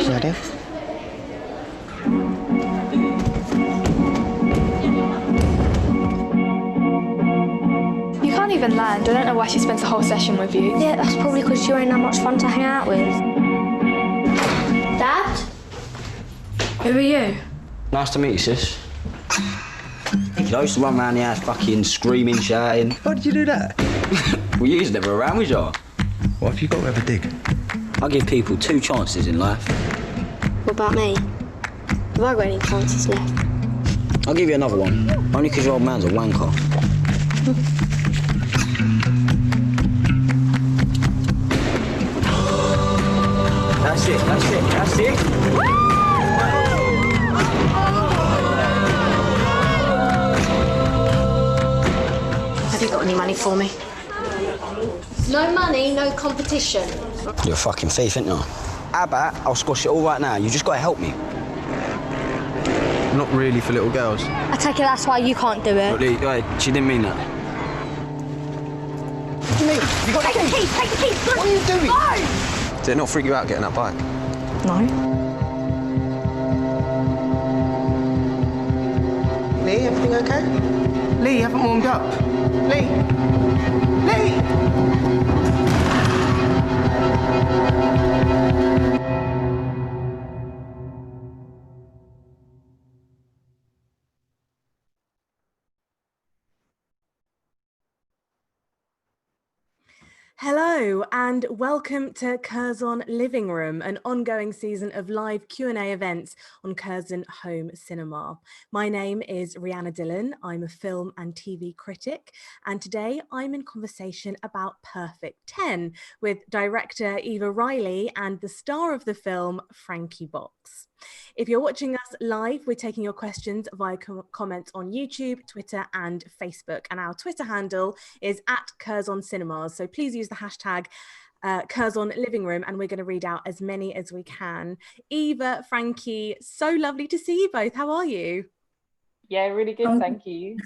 that it? You can't even land. I don't know why she spends the whole session with you. Yeah, that's probably because you ain't that much fun to hang out with. Dad? Who are you? Nice to meet you, sis. I used to run around the house fucking screaming, shouting. Why did you do that? Well, you was never around, was you? What have you got to have a dig? I give people 2 chances in life. What about me? Have I got any chances left? I'll give you another one, only because your old man's a wanker. That's it, that's it, that's it. Have you got any money for me? No money, no competition. You're a fucking thief, ain't you? How about I'll squash it all right now? You just got to help me. Not really for little girls. I take it that's why you can't do it. Lee, she didn't mean that. What do you mean? You got Take the keys, take the keys! What are you doing? No! Did it not freak you out getting that bike? No. Lee, everything okay? Lee, you haven't warmed up. Lee! Lee! Hello and welcome to Curzon Living Room, an ongoing season of live Q&A events on Curzon Home Cinema. My name is Rhianna Dhillon. I'm a film and TV critic, and today I'm in conversation about Perfect 10 with director Eva Riley and the star of the film, Frankie Box. If you're watching us live, we're taking your questions via comments on YouTube, Twitter and Facebook. And our Twitter handle is @CurzonCinemas. So please use the hashtag Curzon Living Room and we're going to read out as many as we can. Eva, Frankie, so lovely to see you both. How are you? Yeah, really good, thank you.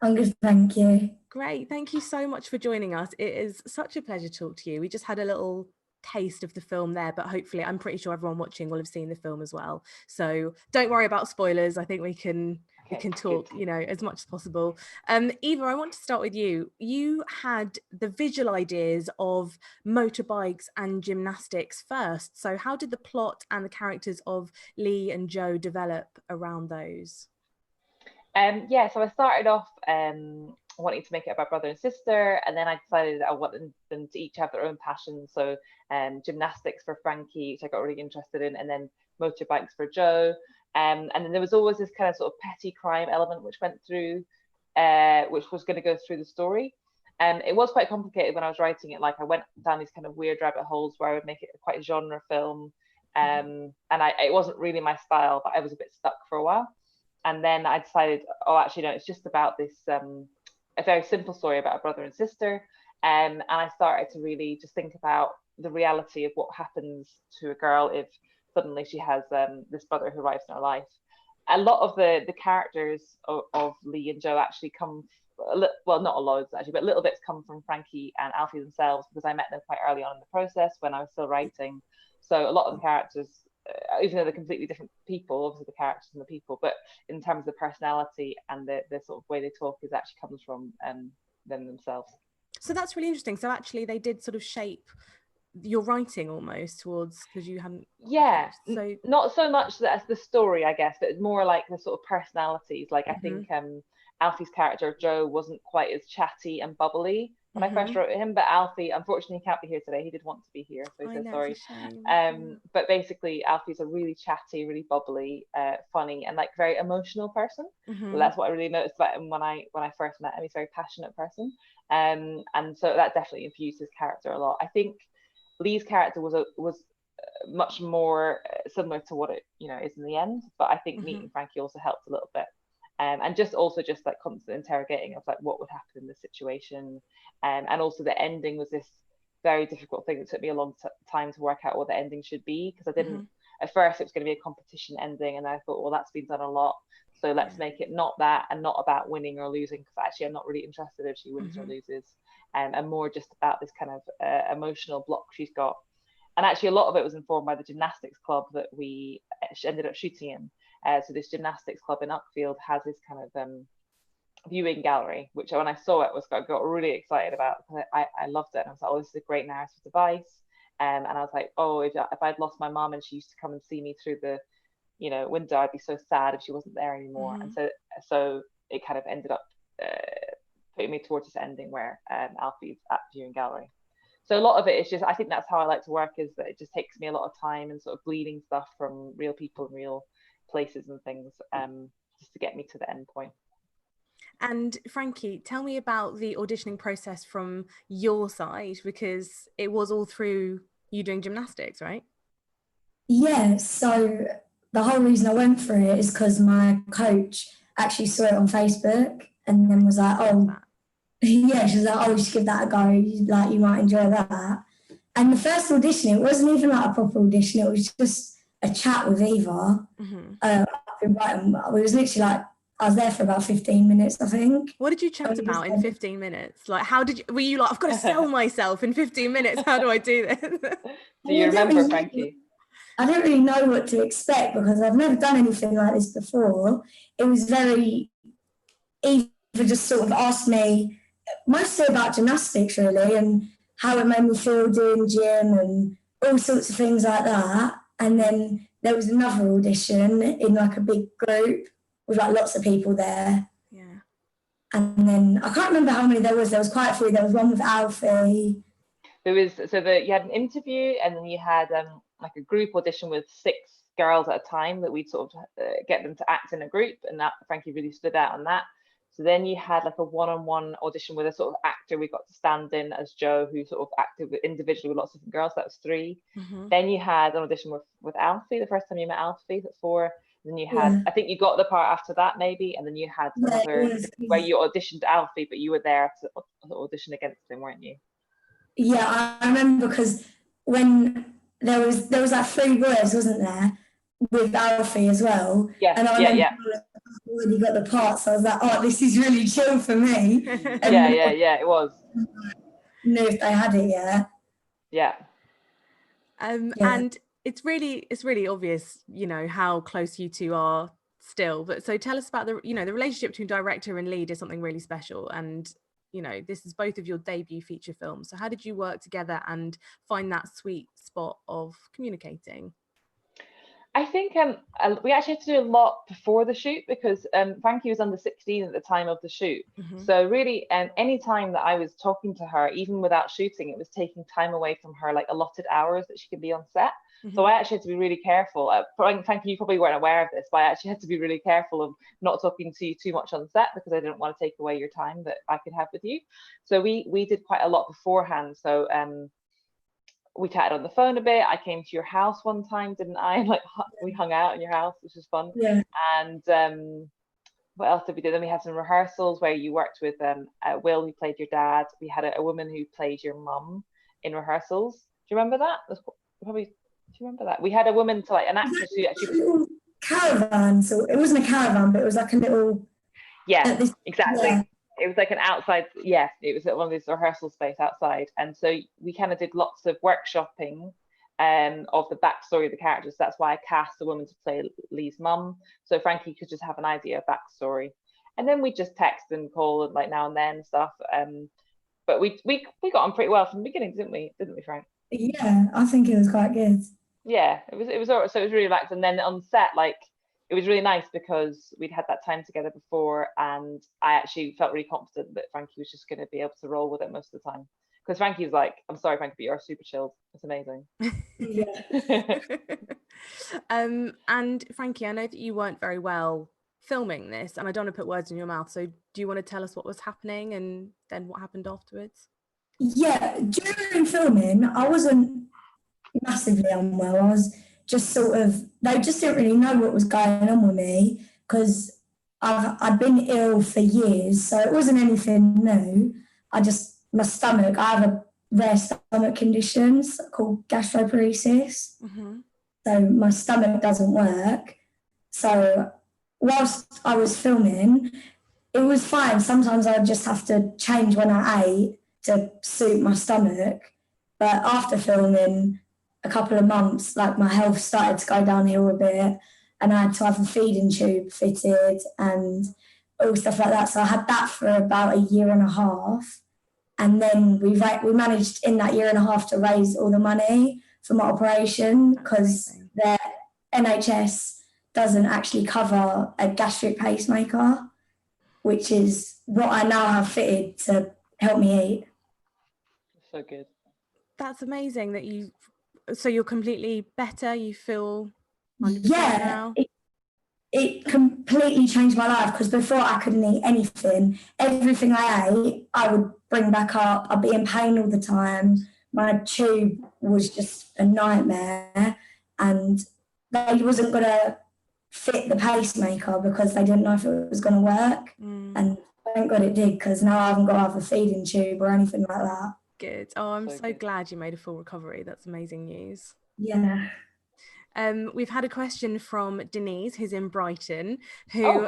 I'm good, thank you. Great, thank you so much for joining us. It is such a pleasure to talk to you. We just had a little taste of the film there, but hopefully I'm pretty sure everyone watching will have seen the film as well, so don't worry about spoilers. I think we can talk good, as much as possible. Eva, I want to start with you. You had the visual ideas of motorbikes and gymnastics first, so how did the plot and the characters of Lee and Joe develop around those? Yeah, so I started off wanting to make it about brother and sister, and then I decided I wanted them to each have their own passions. So gymnastics for Frankie, which I got really interested in, and then motorbikes for Joe. And then there was always this kind of sort of petty crime element which went through, which was going to go through the story. It was quite complicated when I was writing it. Like I went down these kind of weird rabbit holes where I would make it quite a genre film, and it wasn't really my style, but I was a bit stuck for a while. And then I decided, oh, actually, no, it's just about this, a very simple story about a brother and sister. And I started to really just think about the reality of what happens to a girl if suddenly she has this brother who arrives in her life. A lot of the characters of Lee and Joe actually come, well, not a lot actually, but little bits come from Frankie and Alfie themselves, because I met them quite early on in the process when I was still writing. So a lot of the characters, even though they're completely different people, obviously the characters and the people, but in terms of the personality and the sort of way they talk is actually comes from them themselves. So that's really interesting. So actually they did sort of shape your writing almost towards, because you hadn't... Yeah, so not so much that's the story, I guess, but more like the sort of personalities. Like I think Alfie's character, Joe, wasn't quite as chatty and bubbly when I first wrote him, but Alfie, unfortunately, he can't be here today. He did want to be here, so he's so sorry. But basically, Alfie's a really chatty, really bubbly, funny, and like very emotional person. So that's what I really noticed about him when I first met him. He's a very passionate person, and so that definitely infused his character a lot. I think Lee's character was much more similar to what it is in the end, but I think meeting Frankie also helped a little bit. And just like constant interrogating of like what would happen in this situation, and also the ending was this very difficult thing that took me a long time to work out what the ending should be, because I didn't at first it was going to be a competition ending, and I thought, well, that's been done a lot, so let's make it not that and not about winning or losing, because actually I'm not really interested if she wins or loses, and more just about this kind of emotional block she's got. and actually a lot of it was informed by the gymnastics club that we ended up shooting in. So this gymnastics club in Uckfield has this kind of viewing gallery, which when I saw it I got really excited about, because I loved it, and I was like, oh, this is a great narrative device. And I was like, oh, if I'd lost my mum and she used to come and see me through the window, I'd be so sad if she wasn't there anymore. And so it kind of ended up putting me towards this ending where Alfie's at viewing gallery. So a lot of it is just, I think that's how I like to work, is that it just takes me a lot of time and sort of gleaning stuff from real people and real places and things, just to get me to the end point. And Frankie, tell me about the auditioning process from your side, because it was all through you doing gymnastics, right? Yeah, so the whole reason I went for it is because my coach actually saw it on Facebook and then was like, oh, yeah, she was like, oh, you should give that a go, like, you might enjoy that. And the first audition, it wasn't even like a proper audition, it was just a chat with Eva up in Brighton. It was literally like, I was there for about 15 minutes, I think. What did you chat about in 15 minutes? Like, were you like, I've got to sell myself in 15 minutes, how do I do this? Do you remember, Frankie? I don't really know what to expect because I've never done anything like this before. It was very, Eva just sort of asked me mostly about gymnastics really, and how it made me feel doing gym and all sorts of things like that. And then there was another audition in like a big group with like lots of people there. Yeah. And then I can't remember how many there was. There was quite a few. There was one with Alfie. There was, you had an interview, and then you had like a group audition with 6 girls at a time that we'd sort of get them to act in a group, and that Frankie really stood out on that. So then you had like a one-on-one audition with a sort of actor we got to stand in as Joe, who sort of acted individually with lots of different girls. That was 3. Then you had an audition with Alfie, the first time you met Alfie, that's 4. Then you had, I think you got the part after that maybe, and then you had another where you auditioned Alfie, but you were there to audition against him, weren't you? Yeah, I remember because when there was like 3 boys, wasn't there, with Alfie as well. Yeah, and I remember I already got the part, so I was like, oh, this is really chill for me. And yeah, it was. Knew if they had it yet. Yeah. And it's really obvious, how close you two are still. But so tell us about the relationship between director and lead is something really special. And, this is both of your debut feature films. So how did you work together and find that sweet spot of communicating? I think we actually had to do a lot before the shoot, because Frankie was under 16 at the time of the shoot. So really, any time that I was talking to her, even without shooting, it was taking time away from her, like allotted hours that she could be on set. So I actually had to be really careful. Frankie, you probably weren't aware of this, but I actually had to be really careful of not talking to you too much on set, because I didn't want to take away your time that I could have with you. So we did quite a lot beforehand. So we chatted on the phone a bit. I came to your house one time, didn't I? Like, we hung out in your house, which was fun. Yeah. And what else did we do? Then we had some rehearsals where you worked with Will, who played your dad. We had a woman who played your mum in rehearsals. Do you remember that? Do you remember that? We had a woman, an actress who actually... Caravan, so it wasn't a caravan, but it was like a little... Yeah, exactly. Yeah. It was like an outside, it was at one of these rehearsal space outside. And so we kind of did lots of workshopping of the backstory of the characters. That's why I cast a woman to play Lee's mum, so Frankie could just have an idea of backstory. And then we just text and call like now and then stuff. But we got on pretty well from the beginning, didn't we, Frank? Yeah, I think it was quite good. Yeah, it was so it was really relaxed. And then on set, like, it was really nice because we'd had that time together before, and I actually felt really confident that Frankie was just going to be able to roll with it most of the time. Because Frankie's like, I'm sorry, Frankie, but you're super chilled. It's amazing. And Frankie, I know that you weren't very well filming this, and I don't want to put words in your mouth. So do you want to tell us what was happening and then what happened afterwards? Yeah, during filming, I wasn't massively unwell. I was just sort of, they just didn't really know what was going on with me because I'd been ill for years, so it wasn't anything new. My stomach, I have a rare stomach condition called gastroparesis. So my stomach doesn't work. So whilst I was filming, it was fine. Sometimes I would just have to change when I ate to suit my stomach. But after filming, a couple of months, like my health started to go downhill a bit, and I had to have a feeding tube fitted and all stuff like that. So I had that for about a year and a half. And then we managed in that year and a half to raise all the money for my operation, because the NHS doesn't actually cover a gastric pacemaker, which is what I now have fitted to help me eat. So good. That's amazing that so you're completely better, you feel 100% now? It completely changed my life, because before I couldn't eat anything. Everything I ate, I would bring back up. I'd be in pain all the time. My tube was just a nightmare, and they wasn't going to fit the pacemaker because they didn't know if it was going to work. And thank God it did, because now I haven't got to have a feeding tube or anything like that. Good. Oh, I'm so glad you made a full recovery. That's amazing news. Yeah. We've had a question from Denise, who's in Brighton, who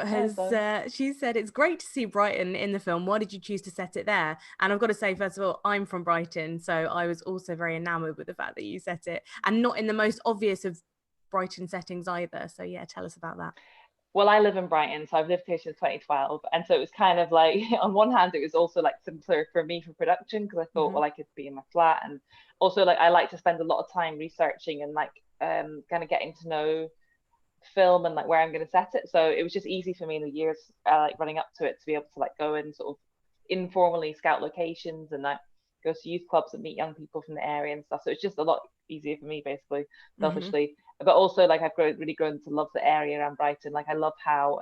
she said, it's great to see Brighton in the film. Why did you choose to set it there? And I've got to say, first of all, I'm from Brighton, so I was also very enamoured with the fact that you set it, and not in the most obvious of Brighton settings either. So yeah, tell us about that. Well, I live in Brighton, so I've lived here since 2012. And so it was kind of like, on one hand, it was also like simpler for me for production, because I thought, well, I could be in my flat. And also, like, I like to spend a lot of time researching and like kind of getting to know film and like where I'm going to set it. So it was just easy for me in the years like running up to it to be able to like go and sort of informally scout locations and like go to youth clubs and meet young people from the area and stuff. So it's just a lot easier for me, basically, selfishly. But also, like, I've really grown to love the area around Brighton. Like, I love how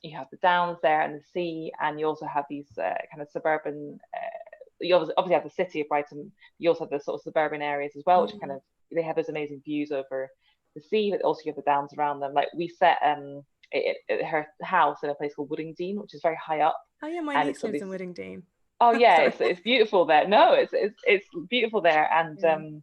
you have the downs there and the sea, and you also have these kind of suburban. You obviously have the city of Brighton. You also have the sort of suburban areas as well, which are kind of, they have those amazing views over the sea, but also you have the downs around them. Like, we set her house in a place called Woodingdean, which is very high up. Oh yeah, my niece lives in Woodingdean. Oh yeah, it's beautiful there. No, it's beautiful there, and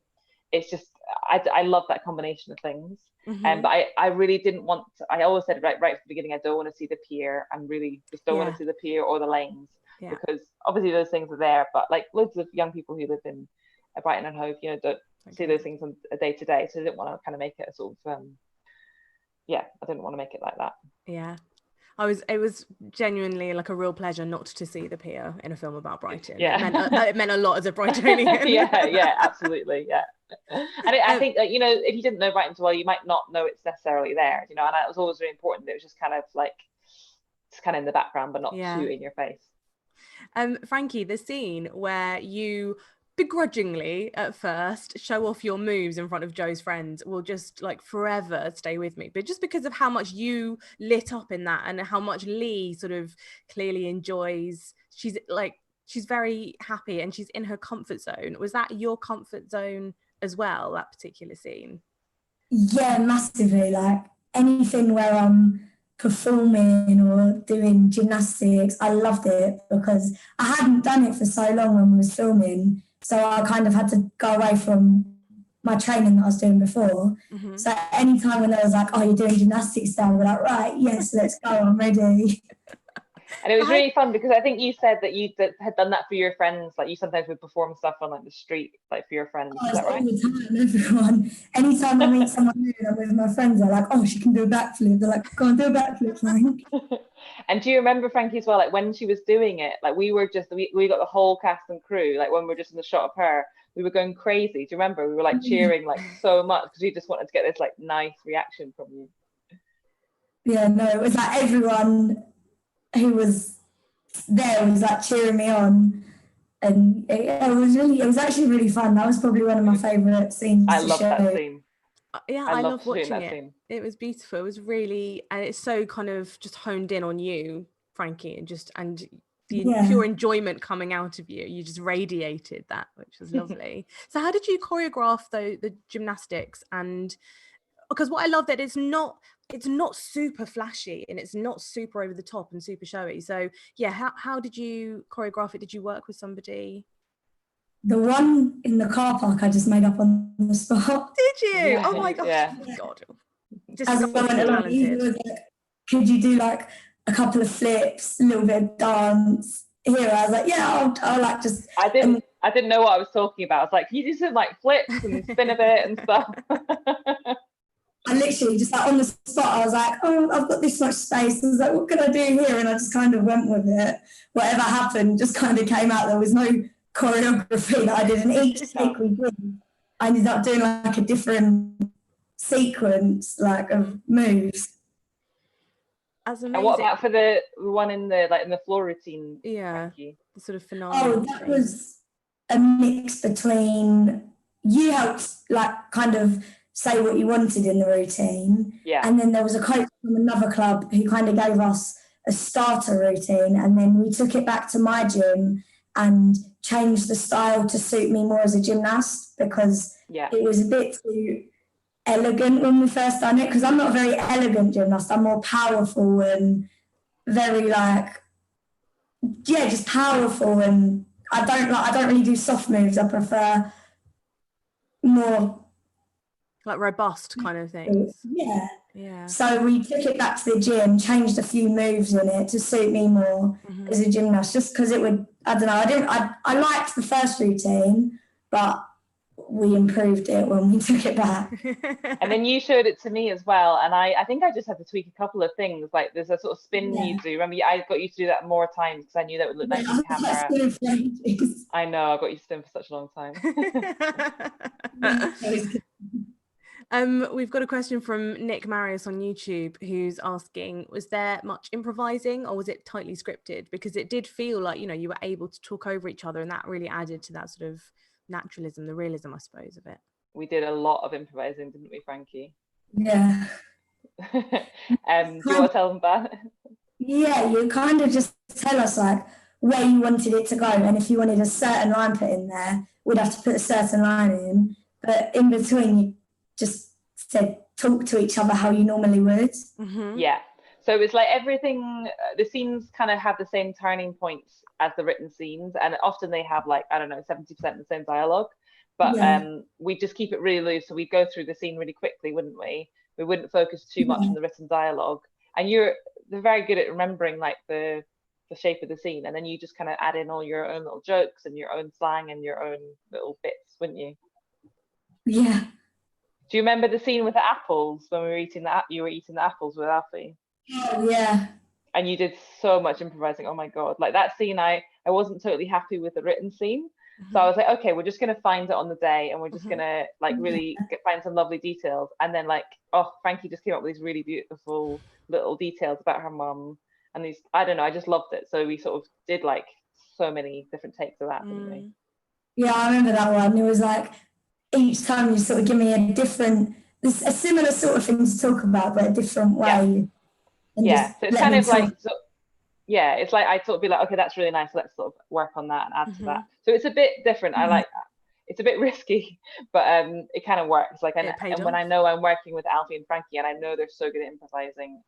it's just I love that combination of things. But I really didn't want to, I always said right from the beginning, I don't want to see the pier. I really just don't want to see the pier or the lanes, because obviously those things are there, but like loads of young people who live in Brighton and Hove, don't see those things on a day to day. So I didn't want to kind of make it a sort of I didn't want to make it like that. Yeah. It was genuinely like a real pleasure not to see the pier in a film about Brighton. Yeah. It meant a lot as a Brightonian. yeah, absolutely, yeah. And I think that, if you didn't know Brighton so well, you might not know it's necessarily there, and that was always really important. It was just kind of like, it's kind of in the background, but not too in your face. Frankie, the scene where you begrudgingly at first show off your moves in front of Joe's friends will just like forever stay with me, but just because of how much you lit up in that and how much Lee sort of clearly enjoys, she's very happy and she's in her comfort zone. Was that your comfort zone as well, that particular scene? Yeah, massively. Like anything where I'm performing or doing gymnastics, I loved it, because I hadn't done it for so long when we was filming. So I kind of had to go away from my training that I was doing before. So anytime when they was like, oh, you're doing gymnastics now, we're like, right, yes, let's go, I'm ready. And it was really fun, because I think you said that you had done that for your friends. Like, you sometimes would perform stuff on like the street, like for your friends. Oh, is that right? All the time, everyone. Anytime I meet someone new and I'm with my friends, they're like, oh, she can do a backflip. They're like, go on, do a backflip, Frank. And do you remember, Frankie, as well, like when she was doing it, like we got the whole cast and crew, like when we were just in the shot of her, we were going crazy. Do you remember? We were like cheering like so much, because we just wanted to get this like nice reaction from you. Yeah, no, it was like everyone who was there was like cheering me on, and it was actually really fun. That was probably one of my favourite scenes. I love that scene. Yeah, I love watching it. Scene. It was beautiful. It was really, and it's so kind of just honed in on you, Frankie, and the pure enjoyment coming out of you. You just radiated that, which was lovely. So how did you choreograph the gymnastics? And because what I love that it's not super flashy and it's not super over the top and super showy. So yeah, how did you choreograph it? Did you work with somebody? The one in the car park I just made up on the spot. Did you? Yeah. Oh my gosh. Yeah. God. Just so talented. Could you do like a couple of flips, a little bit of dance here? I was like, yeah, I'll like just. I I didn't know what I was talking about. I was like, can you do some like flips and spin a bit and stuff? I literally just like on the spot, I was like, oh, I've got this much space. I was like, what can I do here? And I just kind of went with it. Whatever happened just kind of came out. There was no choreography that I did. And each take we did, I ended up doing like a different sequence like of moves. As amazing. And what about for the one in the floor routine? Yeah, Frankie? the sort of finale. Oh, that was a mix between you helped like kind of say what you wanted in the routine. Yeah. And then there was a coach from another club who kind of gave us a starter routine. And then we took it back to my gym and changed the style to suit me more as a gymnast, because it was a bit too elegant when we first done it. Because I'm not a very elegant gymnast. I'm more powerful and very just powerful. And I don't really do soft moves. I prefer more like robust kind of things. Yeah. So we took it back to the gym, changed a few moves in it to suit me more as a gymnast, just because it would, I don't know, I liked the first routine, but we improved it when we took it back. And then you showed it to me as well, and I think I just had to tweak a couple of things. Like there's a sort of spin you do. Remember, I got you to do that more times because I knew that would look nice on camera. I know, I got you to spin for such a long time. We've got a question from Nick Marius on YouTube, who's asking, was there much improvising or was it tightly scripted? Because it did feel like, you were able to talk over each other, and that really added to that sort of naturalism, the realism, I suppose, of it. We did a lot of improvising, didn't we, Frankie? Yeah. Do you want to tell them that? Yeah, you kind of just tell us like where you wanted it to go, and if you wanted a certain line put in there, we'd have to put a certain line in, but in between you just said talk to each other how you normally would. Yeah, so it's like everything, the scenes kind of have the same turning points as the written scenes, and often they have like, I don't know, 70% the same dialogue, but we just keep it really loose. So we'd go through the scene really quickly, wouldn't we? We wouldn't focus too much on the written dialogue, and they're very good at remembering like the shape of the scene, and then you just kind of add in all your own little jokes and your own slang and your own little bits, wouldn't you? Yeah. Do you remember the scene with the apples when we were eating you were eating the apples with Alfie? Oh yeah. And you did so much improvising. Oh my god! Like that scene, I wasn't totally happy with the written scene, so I was like, okay, we're just gonna find it on the day, and we're just gonna like really find some lovely details. And then like, Frankie just came up with these really beautiful little details about her mum, and these, I don't know, I just loved it. So we sort of did like so many different takes of that, didn't we? Yeah, I remember that one. It was like each time you sort of give me a similar sort of thing to talk about, but a different way. Yeah, so it's kind of like, it's like I sort of be like, okay, that's really nice, let's sort of work on that and add to that. So it's a bit different. I like that. It's a bit risky, but it kind of works. Like, and when I know I'm working with Alfie and Frankie, and I know they're so good at improvising,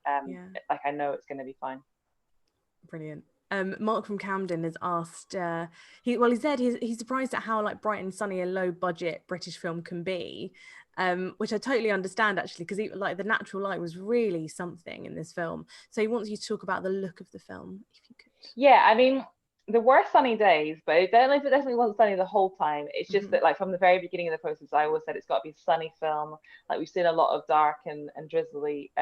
like I know it's going to be fine. Brilliant. Mark from Camden has asked, he said he's surprised at how like bright and sunny a low budget British film can be, which I totally understand actually, because like the natural light was really something in this film. So he wants you to talk about the look of the film, if you could. Yeah, I mean, there were sunny days, but it definitely wasn't sunny the whole time. It's just that like from the very beginning of the process, I always said it's got to be a sunny film. Like we've seen a lot of dark and drizzly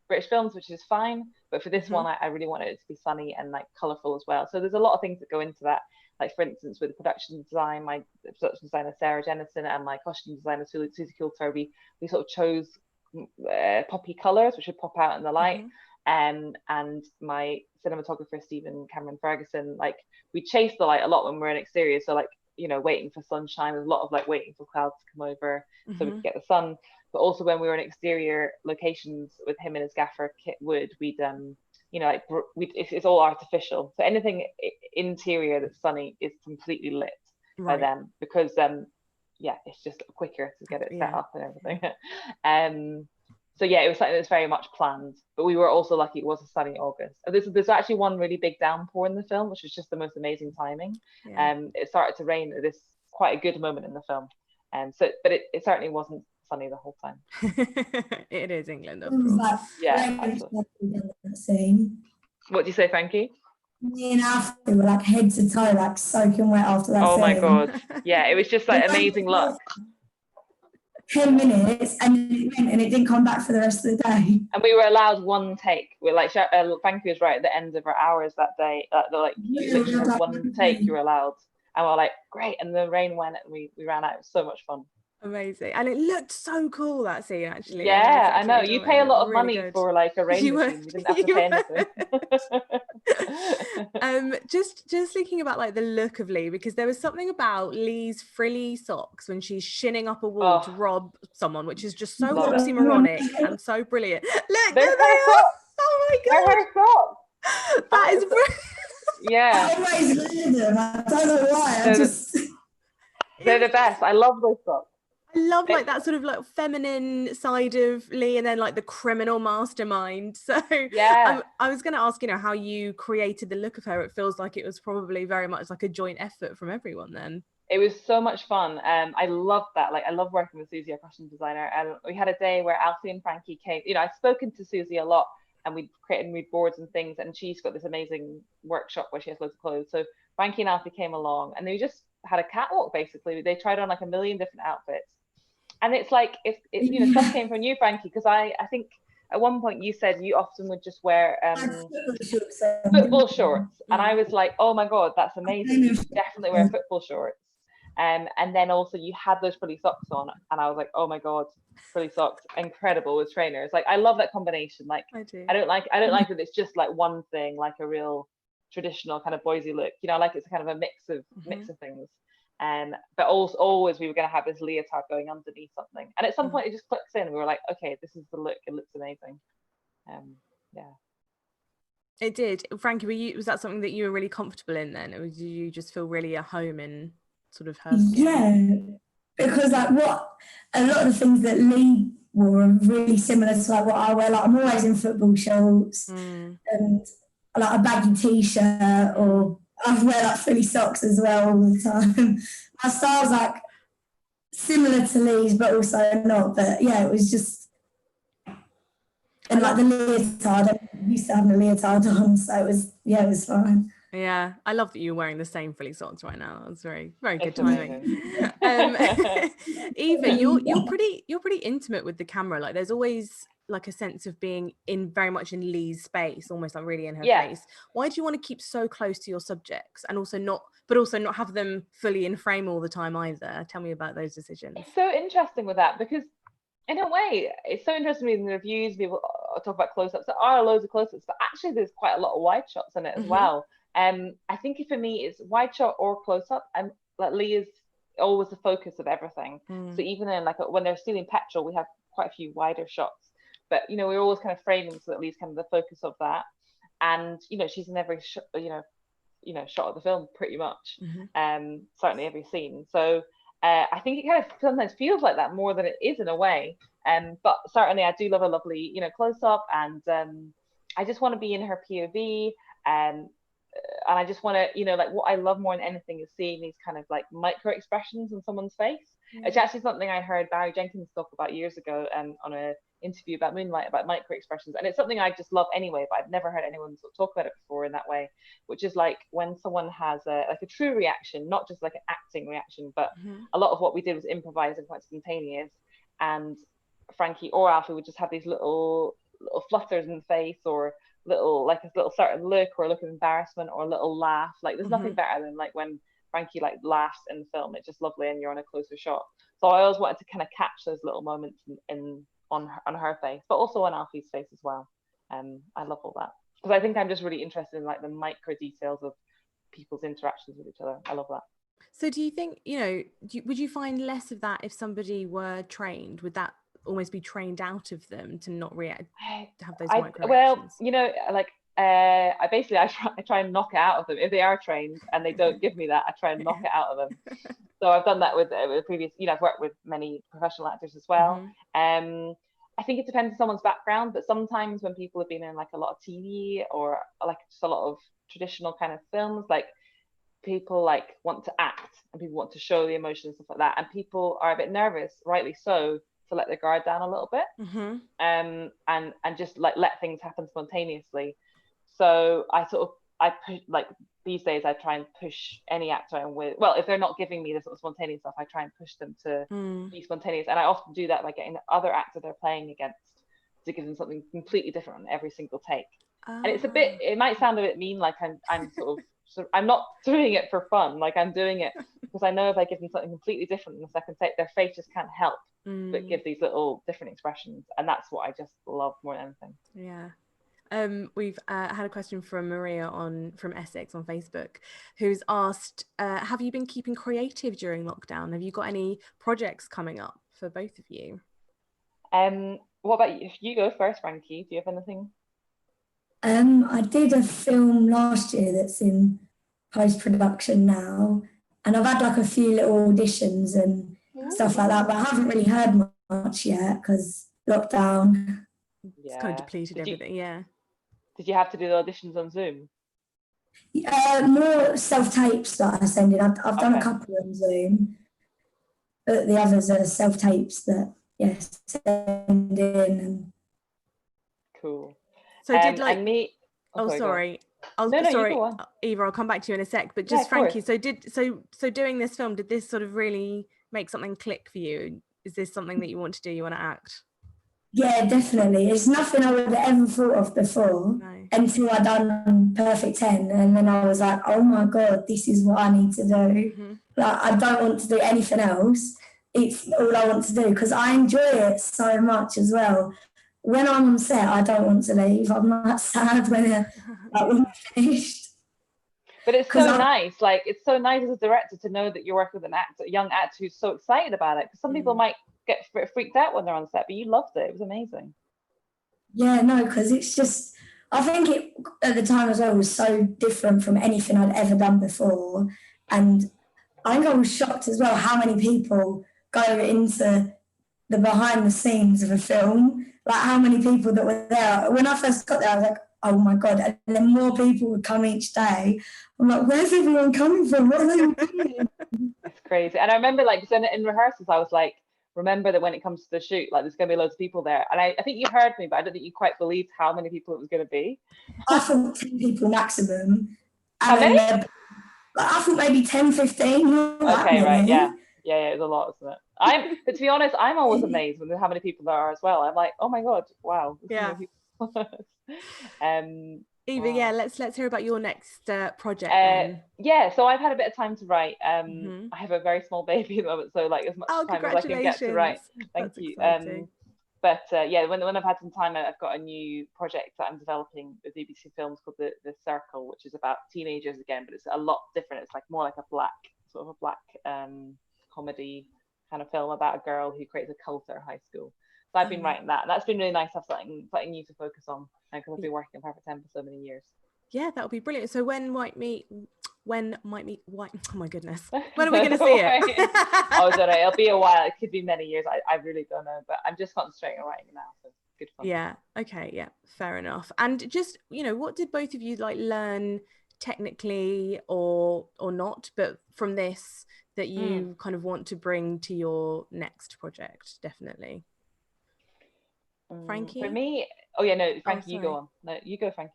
British films, which is fine. But for this one, I really wanted it to be sunny and like colourful as well. So there's a lot of things that go into that. Like for instance, with the production design, my production designer Sarah Jennison and my costume designer Susie Coulter, we sort of chose poppy colours which would pop out in the light. And my cinematographer Stephen Cameron Ferguson, like we chase the light a lot when we're in exterior, so like, you know, waiting for sunshine, there's a lot of like waiting for clouds to come over so we could get the sun. But also when we were in exterior locations with him and his gaffer Kit Wood, we'd you know, like it's all artificial, so anything interior that's sunny is completely lit by them, because it's just quicker to get it set up and everything. So yeah, it was something that's very much planned, but we were also lucky it was a sunny August. There's actually one really big downpour in the film, which was just the most amazing timing. It started to rain at this quite a good moment in the film, but it certainly wasn't sunny the whole time. It is England, of course. Yeah. What do you say, Frankie? Me and Alfie were like head to toe, like soaking wet after that Oh my scene. God. Yeah, it was just like amazing luck. 10 minutes and it went and it didn't come back for the rest of the day. And we were allowed one take. We're like, Frankie was right at the end of our hours that day. Like, you literally had one take you were allowed. And we were like, great. And the rain went and we ran out. It was so much fun. Amazing. And it looked so cool, that scene, actually. Yeah, I know. You pay a lot of really money good. for like a rain machine. You didn't have to pay anything. Just thinking about like the look of Lee, because there was something about Lee's frilly socks when she's shinning up a wall to rob someone, which is just so oxymoronic and so brilliant. Look, there they are. Oh my God. They're her socks. That is brilliant. Yeah. I always wear them. I don't know why. They're the best. I love those socks. I love like that sort of like feminine side of Lee, and then like the criminal mastermind. So yeah, I was going to ask, you know, how you created the look of her. It feels like it was probably very much like a joint effort from everyone then. It was so much fun. I loved that. Like, I love working with Susie, our costume designer. And we had a day where Alfie and Frankie came. You know, I've spoken to Susie a lot, and we created mood boards and things. And she's got this amazing workshop where she has loads of clothes. So Frankie and Alfie came along, and they just had a catwalk. Basically, they tried on like a million different outfits. And it's like, if you know, some came from you, Frankie, because I think at one point you said you often would just wear football shorts. And I was like, oh my God, that's amazing. You should definitely wear football shorts. And then also you had those frilly socks on. And I was like, oh my God, frilly socks, incredible with trainers. Like, I love that combination. Like, I don't like that it's just like one thing, like a real traditional kind of Boise look. You know, I like it's kind of a mix of things. But also always we were going to have this leotard going underneath something, and at some point it just clicks in. We were like, okay, this is the look. It looks amazing. Yeah, it did. Frankie, was that something that you were really comfortable in then, or did you just feel really at home in sort of her skin? Yeah, because like a lot of the things that Lee wore are really similar to like what I wear. Like, I'm always in football shorts and like a baggy t-shirt, or I wear like frilly socks as well all the time. My style's like similar to Lee's, but also not. But yeah, it was just, and like the leotard, I'm used to having a leotard on, so it was fine. Yeah, I love that you're wearing the same frilly socks right now. That was very, very good timing. Eva, you're pretty intimate with the camera. Like, there's always like a sense of being very much in Lee's space, almost like really in her face. Why do you want to keep so close to your subjects and also not have them fully in frame all the time either? Tell me about those decisions. It's so interesting with that, because in a way it's so interesting in the reviews. People talk about close-ups. There are loads of close-ups, but actually there's quite a lot of wide shots in it as well. I think for me it's wide shot or close-up, and like Lee is always the focus of everything. So even in like when they're stealing petrol, we have quite a few wider shots. But, you know, we're always kind of framing so that Lee's kind of the focus of that. And, you know, she's in every, shot of the film pretty much, certainly every scene. So I think it kind of sometimes feels like that more than it is in a way. But certainly I do love a lovely, you know, close-up, and I just want to be in her POV. And I just want to, you know, like what I love more than anything is seeing these kind of like micro expressions in someone's face. It's actually something I heard Barry Jenkins talk about years ago on a interview about Moonlight, about micro expressions, and it's something I just love anyway, but I've never heard anyone sort of talk about it before in that way, which is like when someone has a true reaction, not just like an acting reaction, but a lot of what we did was improvised and quite spontaneous, and Frankie or Alfie would just have these little flutters in the face, or a little certain look, or a look of embarrassment, or a little laugh. Like, there's nothing better than like when Frankie like laughs in the film. It's just lovely, and you're on a closer shot. So I always wanted to kind of catch those little moments on her face, but also on Alfie's face as well. I love all that, because I think I'm just really interested in like the micro details of people's interactions with each other. I love that. So do you think, you know, would you find less of that if somebody were trained? Would that almost be trained out of them to not react, to have those micro well, you know, like I try and knock it out of them. If they are trained and they don't give me that, I try and knock it out of them. So I've done that with previous, you know, I've worked with many professional actors as well. I think it depends on someone's background, but sometimes when people have been in like a lot of TV or like just a lot of traditional kind of films, like people like want to act and people want to show the emotion and stuff like that, and people are a bit nervous, rightly so, to let their guard down a little bit, and just like let things happen spontaneously. So I I push, like these days I try and push any actor I'm with. Well, if they're not giving me this sort of spontaneous stuff, I try and push them to be spontaneous. And I often do that by getting the other actor they're playing against to give them something completely different on every single take. And it's a bit, it might sound a bit mean, like I'm sort of, I'm not doing it for fun. Like I'm doing it because I know if I give them something completely different in the second take, their face just can't help but give these little different expressions. And that's what I just love more than anything. Yeah. We've had a question from Maria from Essex on Facebook, who's asked, have you been keeping creative during lockdown? Have you got any projects coming up for both of you? What about you? If you go first, Frankie, do you have anything? I did a film last year that's in post-production now, and I've had like a few little auditions and stuff like that, but I haven't really heard much yet because lockdown. It's kind of depleted everything, yeah. Did you have to do the auditions on Zoom? More self-tapes that I send in. I've done a couple on Zoom, but the others are self-tapes that, yes, send in. And... Cool. So did like... And me... sorry. No, Eva, I'll come back to you in a sec, but just Frankie, so doing this film, did this sort of really make something click for you? Is this something that you want to do, you want to act? Yeah, definitely. It's nothing I would have ever thought of before until I done Perfect 10. And then I was like, oh my God, this is what I need to do. Like, I don't want to do anything else. It's all I want to do because I enjoy it so much as well. When I'm on set, I don't want to leave. I'm not sad when we're finished. But it's so nice. Like, it's so nice as a director to know that you're working with a young actor who's so excited about it. Because some people might get freaked out when they're on set, but you loved it. It was amazing. Yeah, no, because it's just, I think it at the time as well was so different from anything I'd ever done before. And I think I was shocked as well how many people go into the behind the scenes of a film, like how many people that were there. When I first got there, I was like, oh my God. And then more people would come each day. I'm like, where's everyone coming from? What are they doing? It's crazy. And I remember like in rehearsals, I was like, remember that when it comes to the shoot, like there's going to be loads of people there. And I think you heard me, but I don't think you quite believed how many people it was going to be. I thought 10 people maximum. How many? I thought maybe 10, 15. Okay, right, yeah. Yeah, it was a lot, isn't it? But to be honest, I'm always amazed with how many people there are as well. I'm like, oh my God, wow. Yeah. Eva, wow. let's hear about your next project. Yeah, so I've had a bit of time to write. I have a very small baby at the moment, so like as much time as I can get to write. Thank you. But yeah, when I've had some time, I've got a new project that I'm developing with BBC Films called The Circle, which is about teenagers again, but it's a lot different. It's like more like a black comedy kind of film about a girl who creates a cult at her high school. So I've been writing that, and that's been really nice to have something new to focus on because I've been working on Perfect 10 for so many years. Yeah, that would be brilliant. So when might we? Oh my goodness, when are we going to see it? I don't know. It'll be a while. It could be many years. I really don't know, but I'm just concentrating on writing now. So good fun. Yeah. Okay. Yeah. Fair enough. And just what did both of you like learn technically or not, but from this that you kind of want to bring to your next project? Definitely. Frankie? For me, Frankie, you go on. No, you go, Frankie.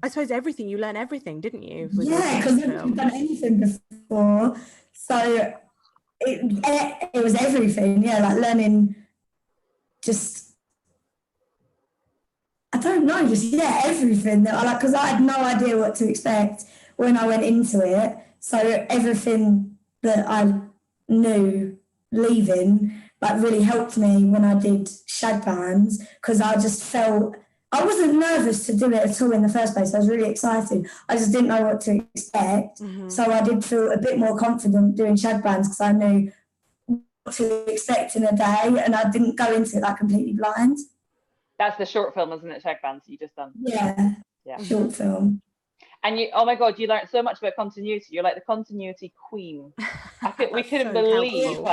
I suppose everything, you learn everything, didn't you? Yeah, because I've never done anything before. So it was everything, yeah, like learning just, I don't know, just, everything that I like, because I had no idea what to expect when I went into it. So everything that I knew leaving like really helped me when I did shag bands, because I just felt I wasn't nervous to do it at all in the first place. I was really excited. I just didn't know what to expect. So I did feel a bit more confident doing shag bands because I knew what to expect in a day, and I didn't go into it like completely blind. That's the short film, isn't it? Shag bands you just done. Yeah. Short film. And you, oh my God, you learned so much about continuity. You're like the continuity queen. We couldn't believe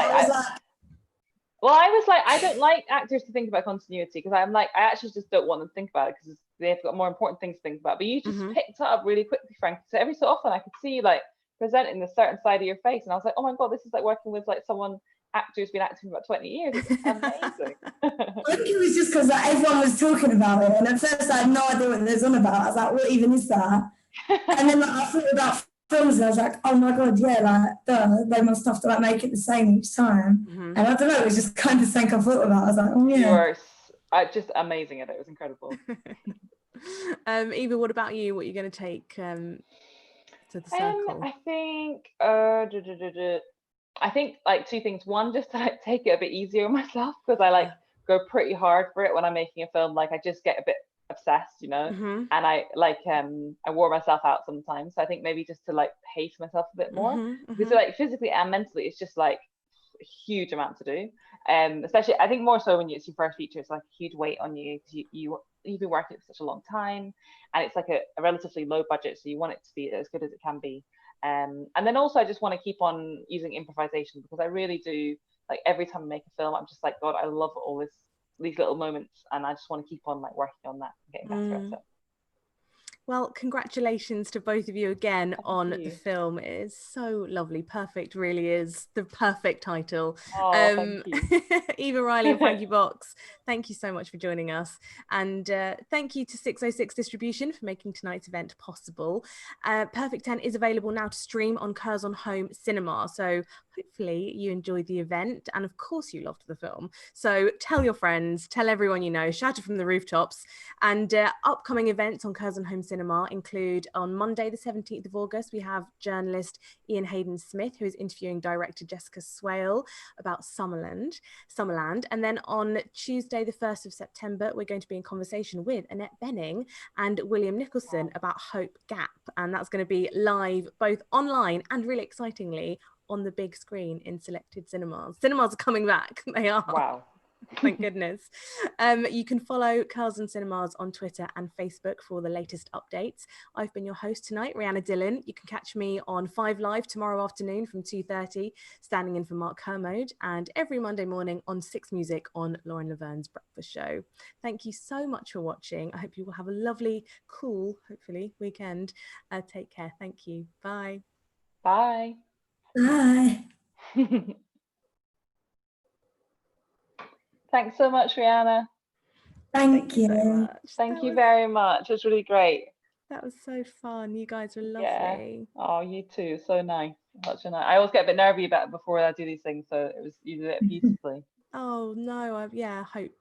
I was like, I don't like actors to think about continuity because I'm like, I actually just don't want them to think about it because they've got more important things to think about. But you just picked it up really quickly, Frank. So every so often I could see you like presenting a certain side of your face, and I was like, oh my God, this is like working with like actor who's been acting for about 20 years. It's amazing. I think it was just because like, everyone was talking about it, and at first I had no idea what they was on about. I was like, what even is that? And then like, I thought about films, and I was like, oh my god, yeah, like they must have to like make it the same each time. And I don't know, it was just kind of something I thought about. I was like, oh yeah. You were just amazing at it. It was incredible. Eva, what about you? What are you going to take to the circle? I think like two things. One, just to like take it a bit easier on myself, because I like go pretty hard for it when I'm making a film. Like I just get a bit obsessed, you know, and I like I wore myself out sometimes. So I think maybe just to like pace myself a bit more, because like physically and mentally, it's just like a huge amount to do. Especially I think more so when it's your first feature, it's like a huge weight on you, because you've been working for such a long time, and it's like a relatively low budget, so you want it to be as good as it can be. And then also I just want to keep on using improvisation, because I really do, like every time I make a film, I'm just like, God, I love all these little moments, and I just want to keep on like working on that and getting better at it. Well, congratulations to both of you again on the film. It is so lovely. Perfect really is the perfect title. Thank you. Eva Riley and Frankie Box, thank you so much for joining us. And thank you to 606 Distribution for making tonight's event possible. Perfect 10 is available now to stream on Curzon Home Cinema. So hopefully you enjoyed the event, and of course you loved the film. So tell your friends, tell everyone you know, shout it from the rooftops. And upcoming events on Curzon Home Cinema include on Monday the 17th of August, we have journalist Ian Hayden Smith, who is interviewing director Jessica Swale about Summerland. And then on Tuesday the 1st of September, we're going to be in conversation with Annette Benning and William Nicholson about Hope Gap, and that's going to be live both online and really excitingly on the big screen in selected cinemas. Cinemas are coming back. They are. Wow. Thank goodness. You can follow Curzon Cinemas on Twitter and Facebook for the latest updates. I've been your host tonight, Rhianna Dhillon. You can catch me on 5 Live tomorrow afternoon from 2:30, standing in for Mark Kermode, and every Monday morning on 6 Music on Lauren Laverne's Breakfast Show. Thank you so much for watching. I hope you will have a lovely, cool, hopefully, weekend. Take care. Thank you. Bye. Bye. Bye. Thanks so much, Rhianna. Thank you. So much. Thank you very much. It was really great. That was so fun. You guys were lovely. Yeah. Oh, you too. So nice. Such a nice. I always get a bit nervy about it before I do these things, so you did it beautifully. Oh no, yeah, I hope